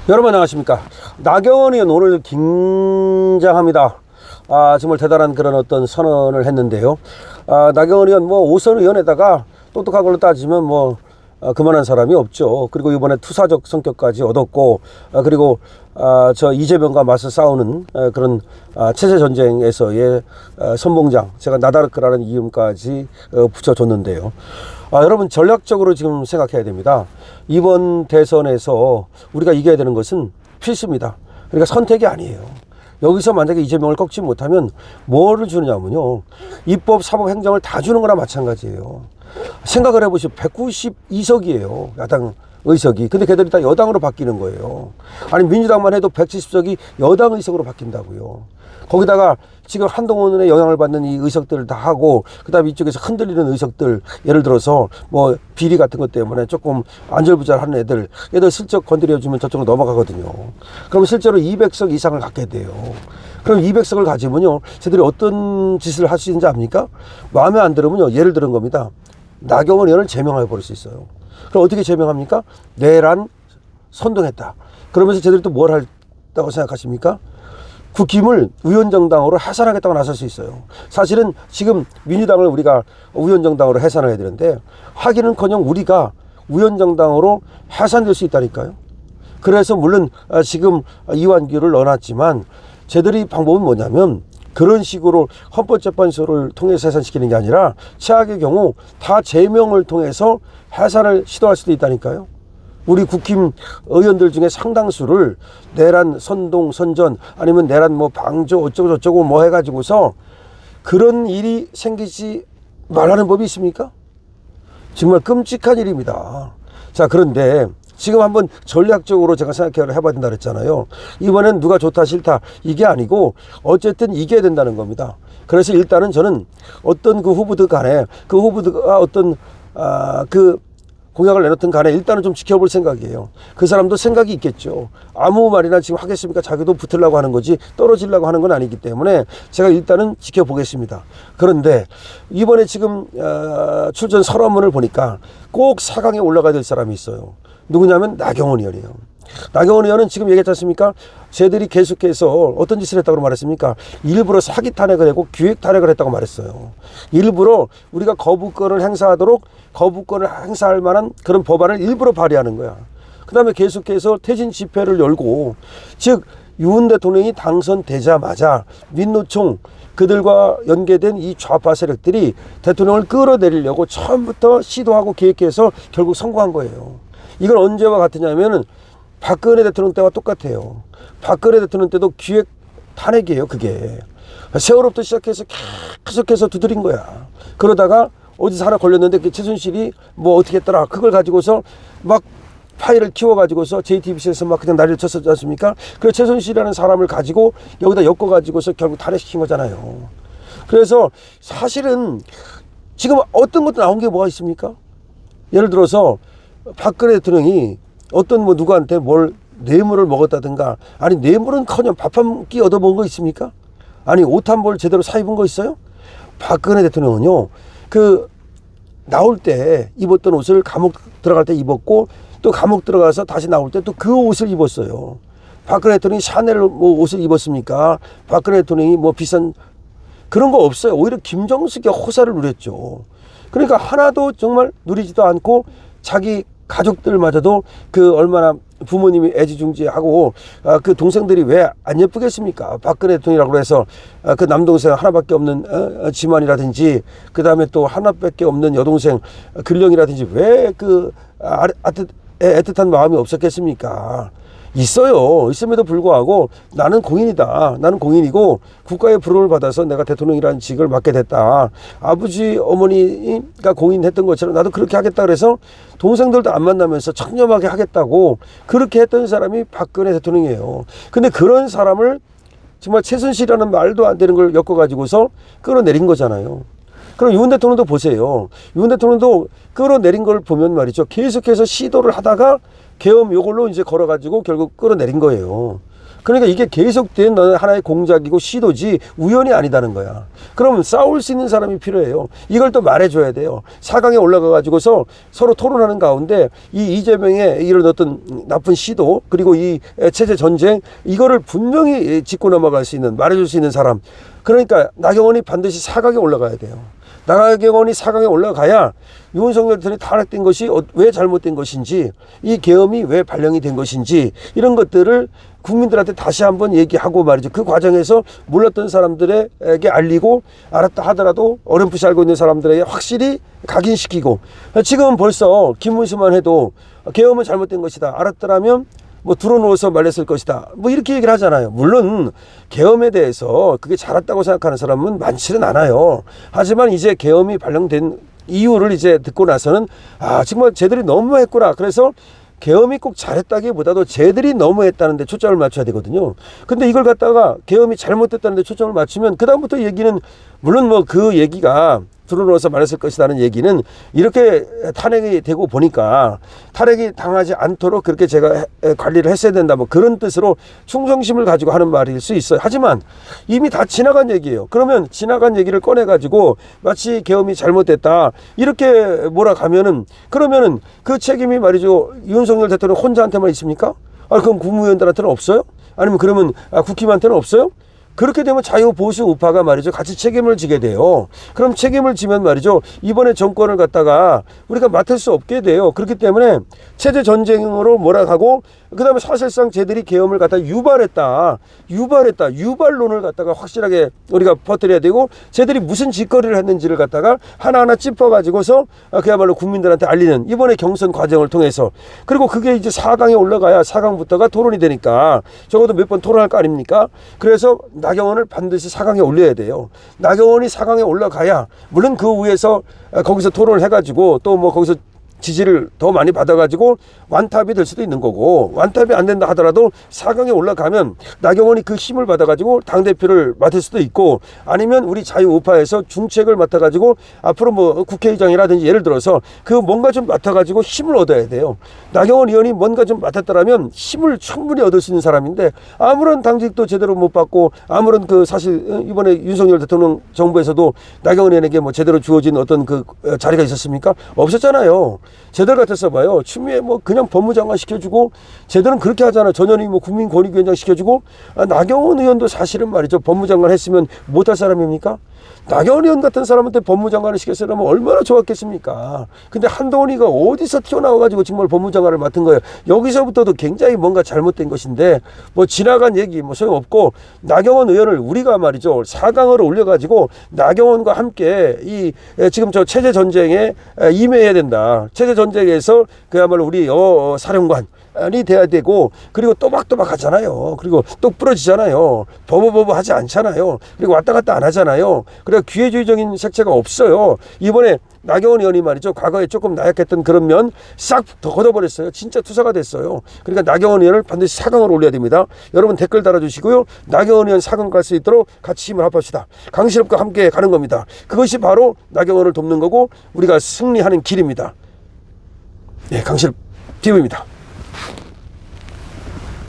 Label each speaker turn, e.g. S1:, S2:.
S1: 여러분 안녕하십니까. 나경원 의원 오늘 긴장합니다. 정말 대단한 그런 어떤 선언을 했는데요. 나경원 의원 뭐 5선 의원에다가 똑똑한 걸로 따지면 그만한 사람이 없죠. 그리고 이번에 투사적 성격까지 얻었고, 그리고 저 이재명과 맞서 싸우는 그런 체제 전쟁에서의 선봉장, 제가 나다르크라는 이름까지 붙여줬는데요. 여러분 전략적으로 지금 생각해야 됩니다. 이번 대선에서 우리가 이겨야 되는 것은 필수입니다. 그러니까 선택이 아니에요. 여기서 만약에 이재명을 꺾지 못하면 뭐를 주느냐면요, 입법, 사법, 행정을 다 주는 거나 마찬가지예요. 생각을 해보시오. 192석이에요 야당 의석이. 근데 걔들이 다 여당으로 바뀌는 거예요. 아니 민주당만 해도 170석이 여당 의석으로 바뀐다고요. 거기다가 지금 한동훈의 영향을 받는 이 의석들을 다 하고, 그 다음에 이쪽에서 흔들리는 의석들, 예를 들어서 비리 같은 것 때문에 조금 안절부절하는 애들 슬쩍 건드려주면 저쪽으로 넘어가거든요. 그럼 실제로 200석 이상을 갖게 돼요. 그럼 200석을 가지면요, 쟤들이 어떤 짓을 할 수 있는지 압니까? 마음에 안 들으면요, 예를 들은 겁니다. 나경원 의원을 제명해 버릴 수 있어요. 그럼 어떻게 제명합니까? 내란 선동했다. 그러면서 쟤들이 또 뭘 했다고 생각하십니까? 국힘을 위원정당으로 해산하겠다고 나설 수 있어요. 사실은 지금 민주당을 우리가 위원정당으로 해산을 해야 되는데, 하기는커녕 우리가 위원정당으로 해산될 수 있다니까요. 그래서 물론 지금 이완규를 넣어놨지만, 쟤들이 방법은 뭐냐면 그런 식으로 헌법재판소를 통해서 해산시키는 게 아니라 최악의 경우 다 제명을 통해서 해산을 시도할 수도 있다니까요. 우리 국힘 의원들 중에 상당수를 내란 선동 선전, 아니면 내란 방조 어쩌고 저쩌고 해가지고서 그런 일이 생기지 말라는 법이 있습니까? 정말 끔찍한 일입니다. 자, 그런데 지금 한번 전략적으로 제가 생각해 봐야 된다 그랬잖아요. 이번엔 누가 좋다 싫다 이게 아니고 어쨌든 이겨야 된다는 겁니다. 그래서 일단은 저는 어떤 그 후보들 간에, 그 후보들가 어떤 그 공약을 내놓든 간에 일단은 좀 지켜볼 생각이에요. 그 사람도 생각이 있겠죠. 아무 말이나 지금 하겠습니까? 자기도 붙으려고 하는 거지 떨어지려고 하는 건 아니기 때문에 제가 일단은 지켜보겠습니다. 그런데 이번에 지금 출전 설화문을 보니까 꼭 4강에 올라가야 될 사람이 있어요. 누구냐면 나경원 의원이에요. 나경원 의원은 지금 얘기했지 않습니까? 쟤들이 계속해서 어떤 짓을 했다고 말했습니까? 일부러 사기 탄핵을 하고 기획 탄핵을 했다고 말했어요. 일부러 우리가 거부권을 행사할 만한 그런 법안을 일부러 발의하는 거야. 그 다음에 계속해서 퇴진 집회를 열고, 즉 윤 대통령이 당선되자마자 민노총 그들과 연계된 이 좌파 세력들이 대통령을 끌어내리려고 처음부터 시도하고 계획해서 결국 성공한 거예요. 이건 언제와 같으냐면은 박근혜 대통령 때와 똑같아요. 박근혜 대통령 때도 기획 탄핵이에요, 그게. 세월호부터 시작해서 계속해서 두드린 거야. 그러다가 어디서 하나 걸렸는데 그 최순실이 어떻게 했더라. 그걸 가지고서 막 파일을 키워가지고서 JTBC에서 막 그냥 난리를 쳤었지 않습니까? 그래서 최순실이라는 사람을 가지고 여기다 엮어가지고서 결국 탄핵시킨 거잖아요. 그래서 사실은 지금 어떤 것도 나온 게 뭐가 있습니까? 예를 들어서 박근혜 대통령이 어떤 누구한테 뇌물을 먹었다든가, 아니 뇌물은커녕 밥 한 끼 얻어먹은 거 있습니까? 아니 옷 한 벌 제대로 사 입은 거 있어요? 박근혜 대통령은요, 나올 때 입었던 옷을 감옥 들어갈 때 입었고, 또 감옥 들어가서 다시 나올 때 또 그 옷을 입었어요. 박근혜 대통령이 샤넬 옷을 입었습니까? 박근혜 대통령이 비싼 그런 거 없어요. 오히려 김정숙이 호사를 누렸죠. 그러니까 하나도 정말 누리지도 않고 자기 가족들마저도 얼마나 부모님이 애지중지하고, 그 동생들이 왜 안 예쁘겠습니까? 박근혜 대통령이라고 해서 그 남동생 하나밖에 없는 지만이라든지, 그 다음에 또 하나밖에 없는 여동생 근령이라든지 왜 애틋한 마음이 없었겠습니까? 있어요. 있음에도 불구하고 나는 공인이다. 나는 공인이고 국가의 부름을 받아서 내가 대통령이라는 직을 맡게 됐다. 아버지 어머니가 공인했던 것처럼 나도 그렇게 하겠다 그래서 동생들도 안 만나면서 청렴하게 하겠다고 그렇게 했던 사람이 박근혜 대통령이에요. 근데 그런 사람을 정말 최순실이라는 말도 안 되는 걸 엮어가지고서 끌어내린 거잖아요. 그럼 윤 대통령도 보세요. 윤 대통령도 끌어내린 걸 보면 말이죠, 계속해서 시도를 하다가 계엄 요걸로 이제 걸어가지고 결국 끌어내린 거예요. 그러니까 이게 계속된 하나의 공작이고 시도지 우연이 아니다는 거야. 그러면 싸울 수 있는 사람이 필요해요. 이걸 또 말해줘야 돼요. 4강에 올라가가지고서 서로 토론하는 가운데 이 이재명의 이런 어떤 나쁜 시도 그리고 이 체제 전쟁 이거를 분명히 짚고 넘어갈 수 있는 말해줄 수 있는 사람. 그러니까 나경원이 반드시 4강에 올라가야 돼요. 나경원이 4강에 올라가야 윤석열 대통령이 탄핵된 것이 왜 잘못된 것인지 이 계엄이 왜 발령이 된 것인지 이런 것들을 국민들한테 다시 한번 얘기하고 말이죠. 그 과정에서 몰랐던 사람들에게 알리고 알았다 하더라도 어렴풋이 알고 있는 사람들에게 확실히 각인시키고 지금은 벌써 김문수만 해도 계엄은 잘못된 것이다. 알았더라면 뭐 들어누워서 말렸을 것이다. 뭐 이렇게 얘기를 하잖아요. 물론 계엄에 대해서 그게 잘했다고 생각하는 사람은 많지는 않아요. 하지만 이제 계엄이 발령된 이유를 이제 듣고 나서는 아 정말 쟤들이 너무했구나. 그래서 계엄이 꼭 잘했다기보다도 쟤들이 너무했다는데 초점을 맞춰야 되거든요. 근데 이걸 갖다가 계엄이 잘못됐다는데 초점을 맞추면 그다음부터 얘기는 물론 뭐 그 얘기가 들어놓아서 말했을 것이라는 얘기는 이렇게 탄핵이 되고 보니까 탄핵이 당하지 않도록 그렇게 제가 관리를 했어야 된다 뭐 그런 뜻으로 충성심을 가지고 하는 말일 수 있어요. 하지만 이미 다 지나간 얘기예요. 그러면 지나간 얘기를 꺼내가지고 마치 계엄이 잘못됐다 이렇게 몰아가면은 그러면은 그 책임이 말이죠 윤석열 대통령 혼자한테만 있습니까? 아 그럼 국무위원들한테는 없어요? 아니면 그러면 국힘한테는 없어요? 그렇게 되면 자유보수 우파가 말이죠 같이 책임을 지게 돼요. 그럼 책임을 지면 말이죠 이번에 정권을 갖다가 우리가 맡을 수 없게 돼요. 그렇기 때문에 체제 전쟁으로 몰아가고 그 다음에 사실상 쟤들이 계엄을 갖다 유발했다 유발론을 갖다가 확실하게 우리가 퍼뜨려야 되고 쟤들이 무슨 짓거리를 했는지를 갖다가 하나하나 짚어가지고서 그야말로 국민들한테 알리는 이번에 경선 과정을 통해서 그리고 그게 이제 4강에 올라가야 4강부터가 토론이 되니까 적어도 몇 번 토론할 거 아닙니까? 그래서 나경원을 반드시 4강에 올려야 돼요. 나경원이 4강에 올라가야 물론 그 위에서 거기서 토론을 해가지고 또 뭐 거기서 지지를 더 많이 받아가지고 완탑이 될 수도 있는 거고 완탑이 안 된다 하더라도 4강에 올라가면 나경원이 그 힘을 받아가지고 당대표를 맡을 수도 있고 아니면 우리 자유우파에서 중책을 맡아가지고 앞으로 뭐 국회의장이라든지 예를 들어서 그 뭔가 좀 맡아가지고 힘을 얻어야 돼요. 나경원 의원이 뭔가 좀 맡았더라면 힘을 충분히 얻을 수 있는 사람인데 아무런 당직도 제대로 못 받고 아무런 그 사실 이번에 윤석열 대통령 정부에서도 나경원 의원에게 뭐 제대로 주어진 어떤 그 자리가 있었습니까? 없었잖아요. 쟤들 같았어 봐요. 추미애 뭐 그냥 법무장관 시켜주고 쟤들은 그렇게 하잖아. 전현희 뭐 국민권익위원장 시켜주고 나경원 의원도 사실은 말이죠. 법무장관 했으면 못할 사람입니까? 나경원 의원 같은 사람한테 법무장관을 시켰으면 얼마나 좋았겠습니까? 근데 한동훈이가 어디서 튀어나와가지고 정말 법무장관을 맡은 거예요. 여기서부터도 굉장히 뭔가 잘못된 것인데 뭐 지나간 얘기 뭐 소용없고 나경원 의원을 우리가 말이죠 4강으로 올려가지고 나경원과 함께 이 지금 저 체제 전쟁에 임해야 된다. 체제 전쟁에서 그야말로 우리 사령관이 돼야 되고 그리고 또박또박 하잖아요. 그리고 똑 부러지잖아요. 버버버버 하지 않잖아요. 그리고 왔다 갔다 안 하잖아요. 그래서 기회주의적인 색채가 없어요. 이번에 나경원 의원이 말이죠. 과거에 조금 나약했던 그런 면 싹 더 걷어버렸어요. 진짜 투사가 됐어요. 그러니까 나경원 의원을 반드시 4강으로 올려야 됩니다. 여러분 댓글 달아주시고요. 나경원 의원 4강 갈 수 있도록 같이 힘을 합합시다. 강신업과 함께 가는 겁니다. 그것이 바로 나경원을 돕는 거고 우리가 승리하는 길입니다. 네, 강신업 TV입니다.